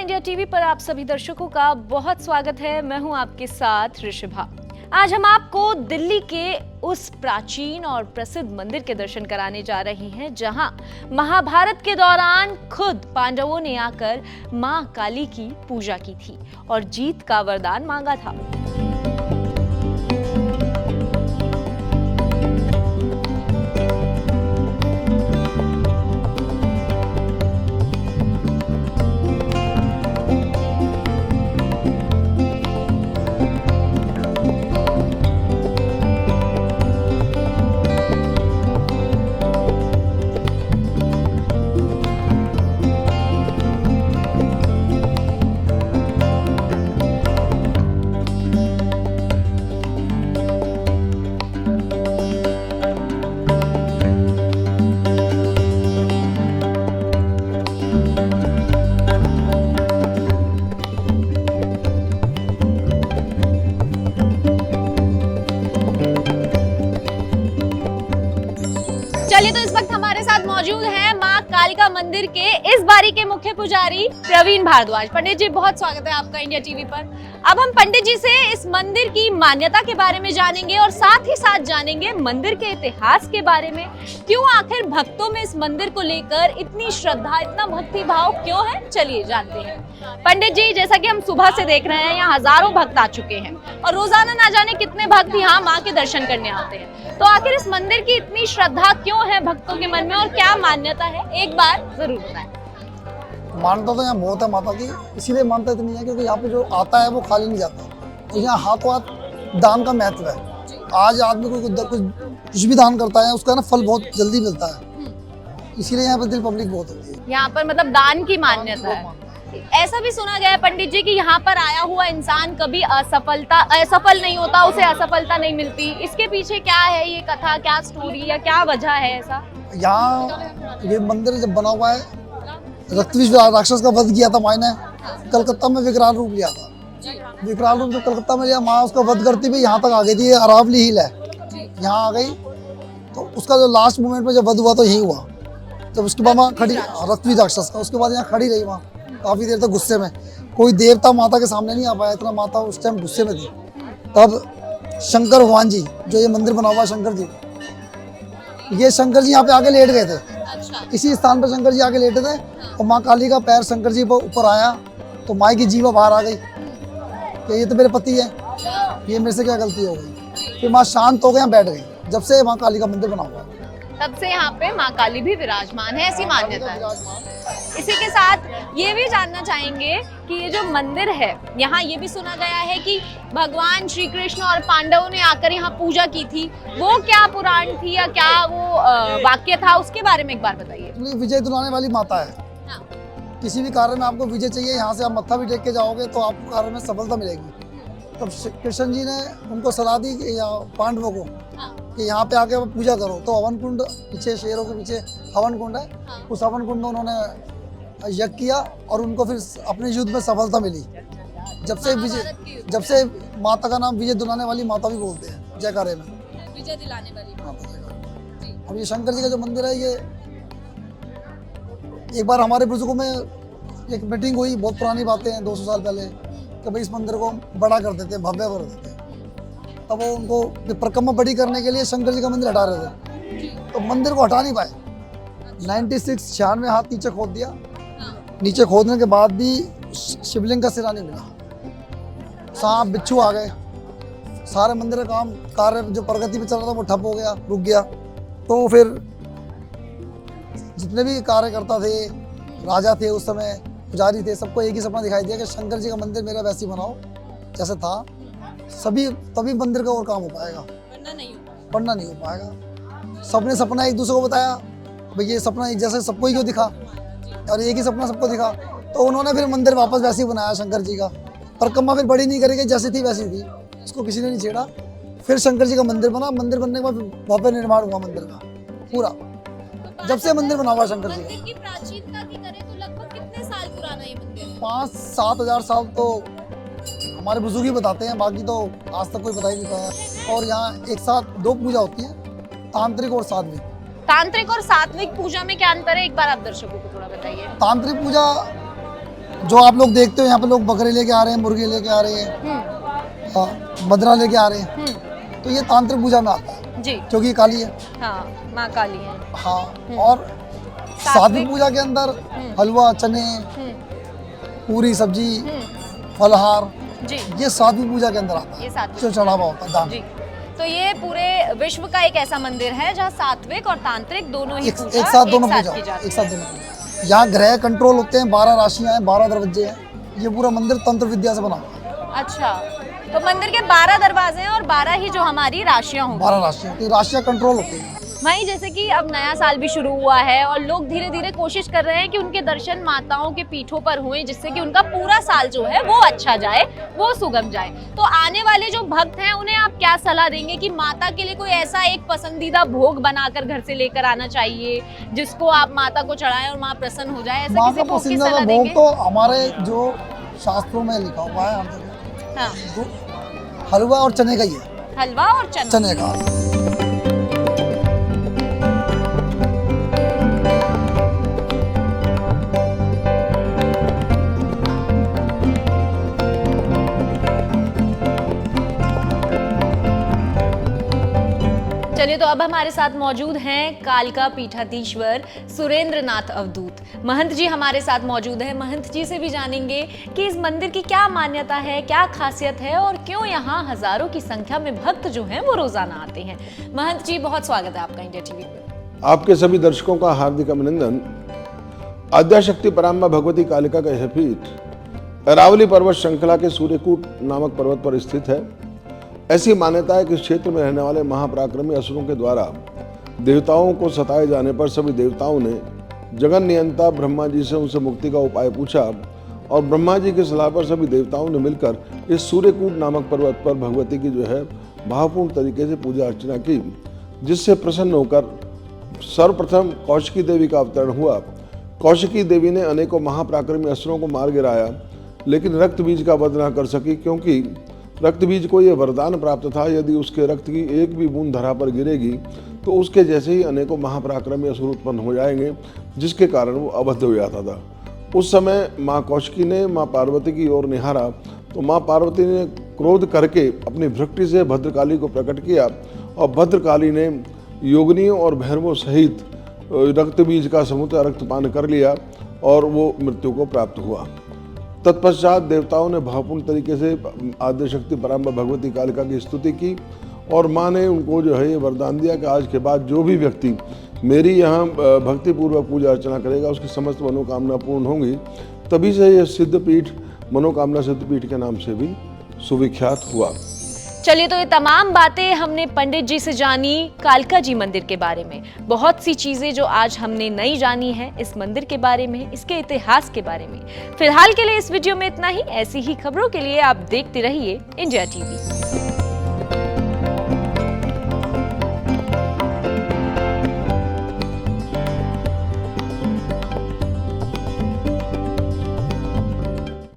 India TV पर आप सभी दर्शकों का बहुत स्वागत है। मैं हूं आपके साथ ऋषभा। आज हम आपको दिल्ली के उस प्राचीन और प्रसिद्ध मंदिर के दर्शन कराने जा रहे हैं जहां महाभारत के दौरान खुद पांडवों ने आकर मां काली की पूजा की थी और जीत का वरदान मांगा था। चलिए तो इस वक्त हमारे साथ मौजूद हैं मां कालिका मंदिर के इस बारी के मुख्य पुजारी प्रवीण भारद्वाज। पंडित जी, बहुत स्वागत है आपका इंडिया टीवी पर। अब हम पंडित जी से इस मंदिर की मान्यता के बारे में जानेंगे और साथ ही साथ जानेंगे मंदिर के इतिहास के बारे में। क्यों आखिर भक्तों में इस मंदिर को लेकर इतनी श्रद्धा, इतना भक्ति भाव क्यों है, चलिए जानते हैं। पंडित जी, जैसा कि हम सुबह से देख रहे हैं यहाँ हजारों भक्त आ चुके हैं और रोजाना ना जाने कितने भक्त यहाँ माँ के दर्शन करने आते हैं, तो आखिर इस मंदिर की इतनी श्रद्धा क्यों है भक्तों के मन में और क्या मान्यता है, एक बार जरूर बताएं। मान्यता तो यहाँ बहुत है माता की, इसीलिए मान्यता इतनी है क्योंकि यहाँ पे जो आता है वो खाली नहीं जाता। तो यहाँ हाथों हाथ दान का महत्व है। आज आदमी को कुछ भी दान करता है उसका ना फल बहुत जल्दी मिलता है, इसीलिए यहाँ पे दिल पब्लिक बहुत होती है। यहाँ पर मतलब दान की मान्यता है। ऐसा भी सुना गया है पंडित जी कि यहाँ पर आया हुआ इंसान कभी असफल नहीं होता, उसे असफलता नहीं मिलती। इसके पीछे क्या है ये कथा, क्या स्टोरी या क्या वजह है ऐसा? यहाँ ये मंदिर जब बना हुआ है, रक्तविष राक्षस का वध किया था माई ने, कलकत्ता में विकराल रूप लिया था। विकराल रूप जो कलकत्ता में लिया, माँ उसका वध करती भी यहाँ तक आ गई थी। अरावली हिल है, यहाँ आ गई तो उसका जो लास्ट मोमेंट में जब वध हुआ तो यही हुआ। जब उसके बाद वहाँ खड़ी रक्तविष राक्षस का, उसके बाद यहाँ खड़ी रही वहाँ काफी देर तक गुस्से में। कोई देवता माता के सामने नहीं आ पाया, इतना माता उस टाइम गुस्से में थी। तब शंकर भगवान जी, जो ये मंदिर बना हुआ शंकर जी, ये शंकर जी यहाँ पे आके लेट गए थे। अच्छा। इसी स्थान पर शंकर जी आके लेटे थे और माँ काली का पैर शंकर जी पर ऊपर आया तो माई की जीवा बाहर आ गई कि ये तो मेरे पति है, ये मेरे से क्या गलती हो गई। फिर माँ शांत हो गए, बैठ गई। जब से माँ काली का मंदिर बना हुआ है तब से यहाँ पे माँ काली भी विराजमान है, ऐसी मान्यता है। इसी के साथ ये भी जानना चाहेंगे कि ये जो मंदिर है, यहाँ ये भी सुना गया है कि भगवान श्री कृष्ण और पांडवों ने आकर यहाँ पूजा की थी। वो क्या पुराण थी या क्या वो वाक्य था, उसके बारे में एक बार बताइए। विजय दिलाने वाली माता है। हाँ। किसी भी कार्य में आपको विजय चाहिए, यहाँ से आप मत्था भी टेक के जाओगे तो आपको कार्य में सफलता मिलेगी। तब कृष्ण जी ने उनको सलाह दी कि पांडवों को कि यहाँ पे आके पूजा करो। तो हवन कुंड, पीछे शेरों के पीछे हवन कुंड है, उस हवन कुंड में उन्होंने यज्ञ किया और उनको फिर अपने युद्ध में सफलता मिली। जब से माता का नाम विजय दिलाने वाली माता भी बोलते हैं जयकारे में, विजय दिलाने वाली माता। और ये शंकर जी का जो मंदिर है, ये एक बार हमारे बुजुर्गों में एक मीटिंग हुई, बहुत पुरानी बातें हैं, 200 साल पहले, कि भाई इस मंदिर को बड़ा कर देते, भव्य कर देते। तब वो उनको परिक्रमा बड़ी करने के लिए शंकर जी का मंदिर हटा रहे थे, तो मंदिर को हटा नहीं पाए। 96 हाथ नीचे खोद दिया। नीचे खोदने के बाद भी शिवलिंग का सिरा नहीं मिला। सांप बिच्छू आ गए, सारे मंदिर का कार्य जो प्रगति में चल रहा था वो ठप हो गया, रुक गया। तो फिर जितने भी कार्यकर्ता थे, राजा थे उस समय, पुजारी थे, सबको एक ही सपना दिखाई दिया कि शंकर जी का मंदिर मेरा वैसे ही बनाओ जैसे था। तभी मंदिर का और काम हो पाएगा, वरना नहीं हो पाएगा। सबने सपना एक दूसरे को बताया, भाई ये सपना एक जैसे सबको ही क्यों दिखा, और एक ही सपना सबको दिखा। तो उन्होंने फिर मंदिर वापस वैसे ही बनाया शंकर जी का। परिक्रमा फिर बड़ी नहीं करेगी, जैसी थी वैसी थी, उसको किसी ने नहीं छेड़ा। फिर शंकर जी का मंदिर बना। मंदिर बनने के बाद भव्य निर्माण हुआ मंदिर का पूरा। जब से मंदिर बना हुआ शंकर जी मंदिर की प्राचीनता की करें तो लगभग कितने साल पुराना ये मंदिर? 5-7 हजार साल तो हमारे बुजुर्ग ही बताते हैं, बाकी तो आज तक कोई बता ही नहीं पाया। और यहाँ एक साथ 2 पूजा होती है, तांत्रिक और सात्विक। तांत्रिक और सात्विक पूजा में क्या अंतर है, एक बार आप दर्शकों को थोड़ा बताइए। तांत्रिक पूजा जो आप लोग देखते हो यहाँ पे लोग बकरे लेके आ रहे हैं, मुर्गे लेके आ रहे हैं, बदरा लेके आ रहे हैं, तो ये तांत्रिक पूजा में आता है जी। क्योंकि ये काली है। हाँ, माँ काली है। हाँ, और सात्विक पूजा के अंदर हलवा, चने, पूरी सब्जी, फलहार, जी, ये सात्विक पूजा के अंदर आता है, ये सात्विक जो चढ़ावा होता है दान। जी। तो ये पूरे विश्व का एक ऐसा मंदिर है जहाँ सात्विक और तांत्रिक दोनों ही एक साथ दोनों पूजा, की जाती एक साथ दोनों पूजा। यहाँ ग्रह कंट्रोल होते हैं, 12 राशियां हैं, 12 दरवाजे हैं। ये पूरा मंदिर तंत्र विद्या से बना हुआ है। अच्छा, तो मंदिर के 12 दरवाजे हैं और 12 ही जो हमारी राशियां होंगी। 12 राशियां, तो राशियां कंट्रोल होती हैं। वहीं जैसे कि अब नया साल भी शुरू हुआ है और लोग धीरे धीरे कोशिश कर रहे हैं कि उनके दर्शन माताओं के पीठों पर हुए, जिससे कि उनका पूरा साल जो है वो अच्छा जाए, वो सुगम जाए। तो आने वाले जो भक्त हैं उन्हें आप क्या सलाह देंगे कि माता के लिए कोई ऐसा एक पसंदीदा भोग बनाकर घर से लेकर आना चाहिए जिसको आप माता को चढ़ाएं और माँ प्रसन्न हो जाए? ऐसा माँ किसी का भोग की पसंदीदा सलाह भोग देंगे? तो हमारे जो शास्त्रों में लिखा हुआ है हर जगह, हाँ, तो हलवा और चने का ही है। हलवा और चने का। चलिए, तो अब हमारे साथ मौजूद हैं कालका पीठाधीश्वर सुरेंद्र नाथ अवधूत महंत जी हमारे साथ मौजूद हैं। महंत जी से भी जानेंगे कि इस मंदिर की क्या मान्यता है, क्या खासियत है और क्यों यहाँ हजारों की संख्या में भक्त जो हैं वो रोजाना आते हैं। महंत जी, बहुत स्वागत है आपका इंडिया टीवी पर। आपके सभी दर्शकों का हार्दिक अभिनंदन। आद्याशक्ति पराम्बा भगवती कालिका का यह पीठ अरावली पर्वत श्रृंखला के सूर्यकूट नामक पर्वत पर स्थित है। ऐसी मान्यता है कि इस क्षेत्र में रहने वाले महापराक्रमी असुरों के द्वारा देवताओं को सताए जाने पर सभी देवताओं ने जगन नियंता ब्रह्मा जी से उनसे मुक्ति का उपाय पूछा और ब्रह्मा जी की सलाह पर सभी देवताओं ने मिलकर इस सूर्यकूट नामक पर्वत पर भगवती की जो है भावपूर्ण तरीके से पूजा अर्चना की, जिससे प्रसन्न होकर सर्वप्रथम कौशिकी देवी का अवतरण हुआ। कौशिकी देवी ने अनेकों महापराक्रमी असुरों को मार गिराया, लेकिन रक्त बीज का वध न कर सकी, क्योंकि रक्त बीज को यह वरदान प्राप्त था, यदि उसके रक्त की एक भी बूंद धरा पर गिरेगी तो उसके जैसे ही अनेकों महापराक्रमी असुर उत्पन्न हो जाएंगे, जिसके कारण वो अवध हो जाता था। उस समय माँ कौशिकी ने माँ पार्वती की ओर निहारा तो माँ पार्वती ने क्रोध करके अपनी भृकुटी से भद्रकाली को प्रकट किया और भद्रकाली ने योगिनियों और भैरवों सहित रक्त बीज का समुद्र रक्तपान कर लिया और वो मृत्यु को प्राप्त हुआ। तत्पश्चात देवताओं ने भावपूर्ण तरीके से आद्यशक्ति पराम्बा भगवती कालिका की स्तुति की और माँ ने उनको जो है ये वरदान दिया कि आज के बाद जो भी व्यक्ति मेरी यहाँ भक्तिपूर्वक पूजा अर्चना करेगा उसकी समस्त मनोकामना पूर्ण होंगी। तभी से यह सिद्धपीठ मनोकामना सिद्धपीठ के नाम से भी सुविख्यात हुआ। चलिए, तो ये तमाम बातें हमने पंडित जी से जानी कालका जी मंदिर के बारे में। बहुत सी चीजें जो आज हमने नई जानी है इस मंदिर के बारे में, इसके इतिहास के बारे में। फिलहाल के लिए इस वीडियो में इतना ही। ऐसी ही खबरों के लिए आप देखते रहिए इंडिया टीवी।